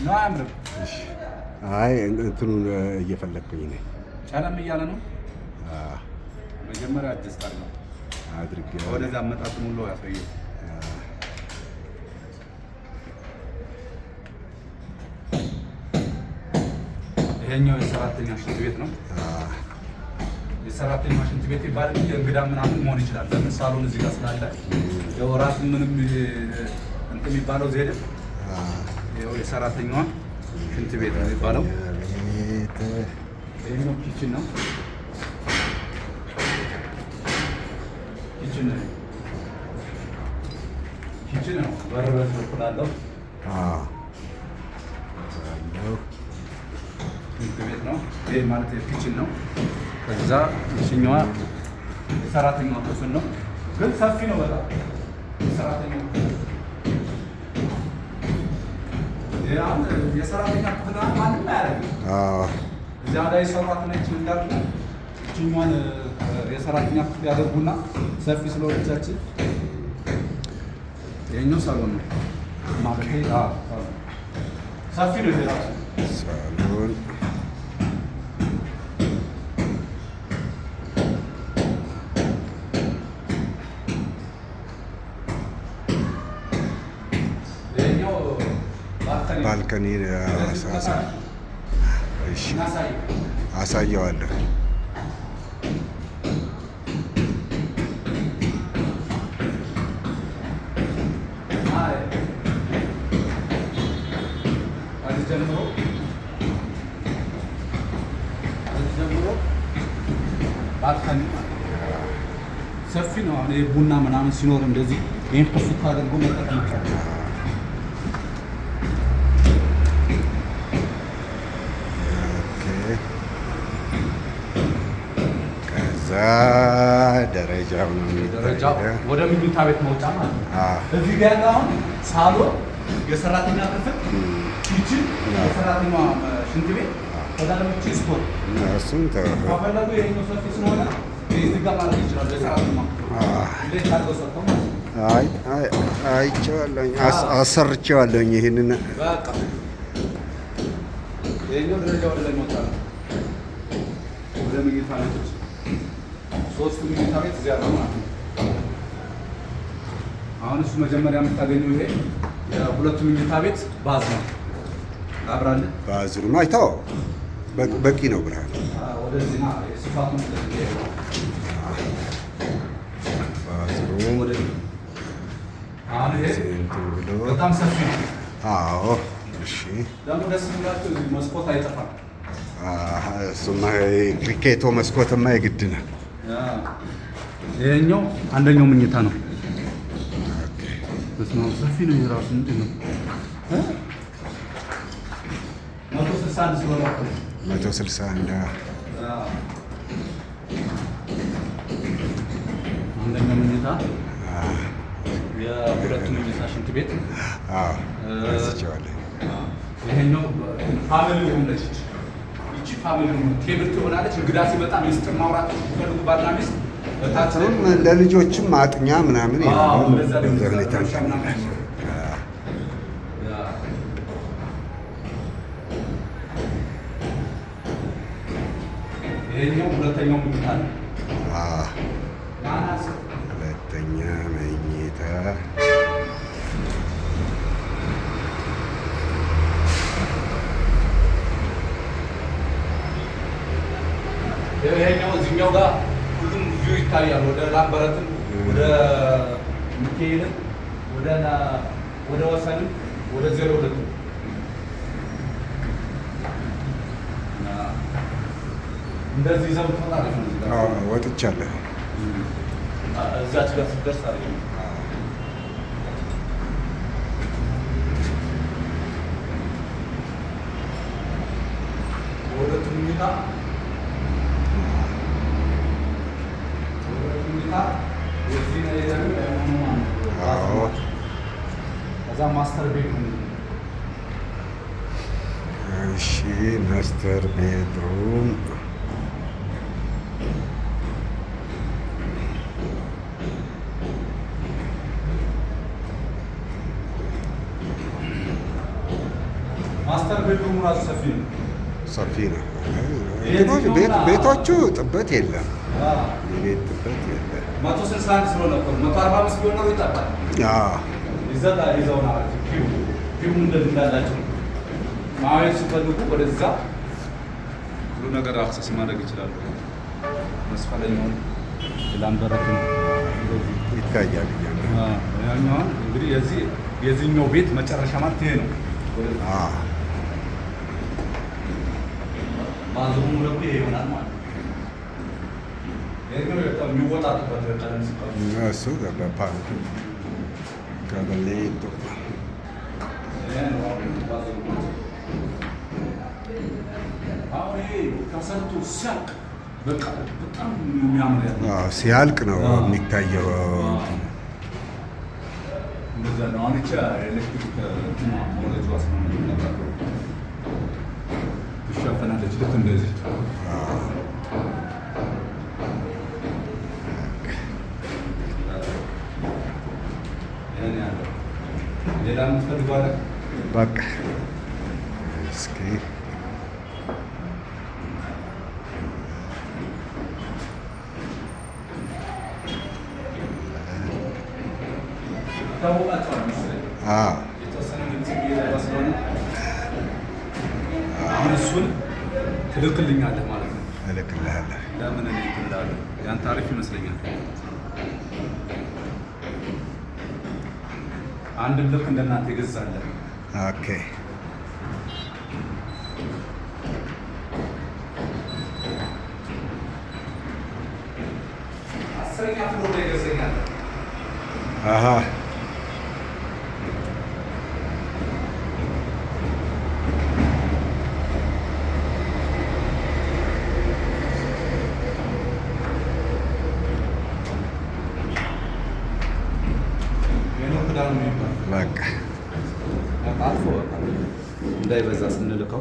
ነው አያምርም? እሺ። አይ እንትኑን እየፈለግኩኝ ነኝ። ጨለም እያለ ነው። አዎ መጀመሪያ አጀስት አድርገው አድርጌ ወደዛ አመጣጡን ሁሉ ያሳየው። ይሄኛው የሰራተኛ ሽንት ቤት ነው። የሰራተኛ ሽንት ቤት ይባል እንግዳ ምናምን መሆን ይችላል። ለምን ሳሎን እዚህ ጋር ስላለ ያው ራሱ ምንም እንትን የሚባለው ዘዴ ያው የሰራተኛዋ ሽንት ቤት ነው የሚባለው። ይሄኛው ኪችን ነው። ኪችን ነው። በር በኩል አለው። ሽንት ቤት ነው። ይሄ ማለት ኪችን ነው። ከዛ እሺኛዋ የሰራተኛዋ ክፍል ነው። ግን ሰፊ ነው በጣም የሰራተኛው ክፍል። የሰራተኛ ክፍል ማንም አያደርግም። እዚያ ላይ ሰራት ነች እንዳሉ እችኛዋን የሰራተኛ ክፍል ያደርጉና ሰፊ ስለሆነቻችን ይሄኛው ሳሎን ነው ማለት ሰፊ ነው። የራሱ ሳሎን ባልከኒ አሳየዋለሁ። ጀምሮ ባልከኒ ሰፊ ነው። አሁን ቡና ምናምን ሲኖር እንደዚህ ይሄን ከፍታ አድርጎ መጠቀም ይቻላል። ደረጃው ወደ መኝታ ቤት መውጫ ማለት ነው። እዚህ ጋር ያለው አሁን ሳሎን፣ የሰራተኛ ክፍል፣ ኪችን፣ የሰራተኛ ሽንት ቤት፣ ከዛ ደግሞ ስቶር እሱን ከፈለጉ ይሄኛው ሰፊ ስለሆነ እዚህ ጋር ማለት ይችላል። የሰራተኛ እንዴት አድርገው ሰጥተው አይቼዋለሁኝ፣ አሰርቼዋለሁኝ። ይሄንን በቃ ይሄኛው ደረጃ ወደ ላይ መውጣ ነው። ወደ መኝታ ቤቶች ሶስት መኝታ ቤት እዚያ ነው ማለት ነው። አሁን እሱ መጀመሪያ የምታገኘው ይሄ የሁለቱ መኝታ ቤት ባዝ ነው። አብራለ ባዝሩም አይተው በቂ ነው። ብርሃን ወደዚህ ና የስፋቱ ባዝሩም ወደ አሁን ይሄ በጣም ሰፊ ነው። አዎ እሺ። ደግሞ ደስ የሚላቸው መስኮት አይጠፋም። እሱማ ክሪኬቶ መስኮትማ የግድ ነው። ይሄኛው አንደኛው መኝታ ነው። በስመ አብ ሰፊ ነው። የራሱ ምንድን ነው 161 ስለሆነ 161 አንደኛው መኝታ የሁለቱ መኝታ ሽንት ቤት። ይሄኛው ፋሚሊ ሩም ነች። ይቺ ፋሚሊ ሩም ቴብል ትሆናለች። እንግዳ ሲመጣ ሚስጥር ማውራት ሲፈልጉ ባልና ሚስት ለልጆችም ማጥኛ ምናምን ይሄኛው ሁለተኛው መኝታ ነው። ሁለተኛ መኝታ ይሄኛው እዚህኛው ጋር ሁሉም ቪው ይታያል። ወደ ላምበረትም ወደ ሚካኤልም ወደ ወሰንም ወደ 02 እንደዚህ ይዘው ትመጣለች። ወጥቻለሁ። እዛች ጋር ስትደርስ አለ ወደ ትምኝታ ከዛ ማስተር ቤድሩም እሺ፣ ማስተር ቤድሩም ማስተር ቤድሩም ራሱ ሰፊ ነው። ቤቶቹ ጥበት የለም። የቤት ጥበት የለም። 161 ስለሆነ እኮ 145 ቢሆን ነው ይጠባል። ይዘውና ኪው እንደዚህ እንዳላቸው ማየት ሲፈልጉ ወደዛ ሁሉ ነገር አክሰስ ማድረግ ይችላሉ። መስፈለኛውን ላምበረትን ይታያል። ያኛውን እንግዲህ የዚህኛው ቤት መጨረሻ ማለት ይሄ ነው። ባዝሩ ሙሉ ይሄ ይሆናል ማለት ነው። የሚወጣጡበት ቀለም ሲቀሩ እሱ በፓንቱ ከበሌቶ አሁን ተሰርቶ ሲያልቅ በቃ በጣም የሚያምር ሲያልቅ ነው የሚታየው። እንደዛ ነው። አሁን ብቻ ኤሌክትሪክ ሞለጅ ትሸፈናለች ልክ እንደዚህ። ሌላ የምትፈልገው አለ? በቃ እስኪ ታውቃቸዋል መሰለኝ። የተወሰነ ግልጽ እየገባ ስለሆነ አሁን እሱን ትልክልኛለህ ማለት ነው። እልክልሃለሁ። ለምን እኔ እልክልሃለሁ? ያንተ አሪፍ ይመስለኛል። አንድም ልክ እንደናንተ ይገዛለህ። ኦኬ አስረኛ ፍሎር ላይ ይገዛኛል። በቃ አልፎ እንዳይበዛ ስንልከው